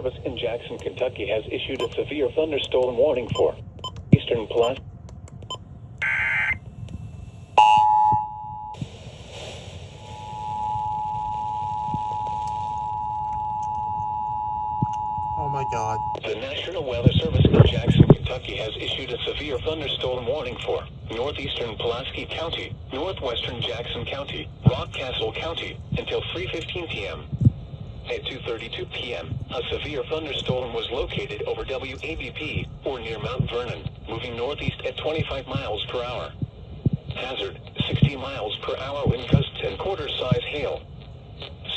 Service in Jackson, Kentucky has issued a severe thunderstorm warning for eastern Pulaski. Oh my God. The National Weather Service in Jackson, Kentucky has issued a severe thunderstorm warning for northeastern Pulaski County, northwestern Jackson County, Rockcastle County, until 3:15 p.m. At 2:32 p.m., a severe thunderstorm was located over WABP, or near Mount Vernon, moving northeast at 25 miles per hour. Hazard, 60 miles per hour wind gusts and quarter-size hail.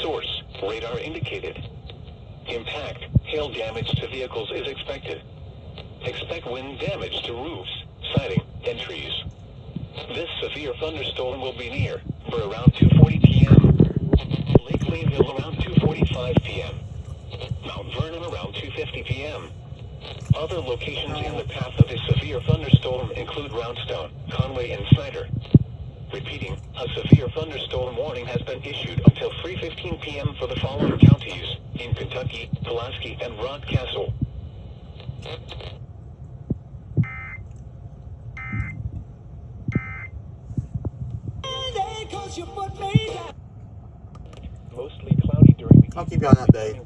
Source, radar indicated. Impact, hail damage to vehicles is expected. Expect wind damage to roofs, siding, and trees. This severe thunderstorm will be near, for around 2:40 p.m. Lake Leeville around 2:45 p.m. Mount Vernon around 2:50 p.m. Other locations in the path of this severe thunderstorm include Roundstone, Conway, and Snyder. Repeating, a severe thunderstorm warning has been issued until 3:15 p.m. for the following counties in Kentucky, Pulaski, and Rockcastle. Mostly cloudy during the I'll keep you on that day.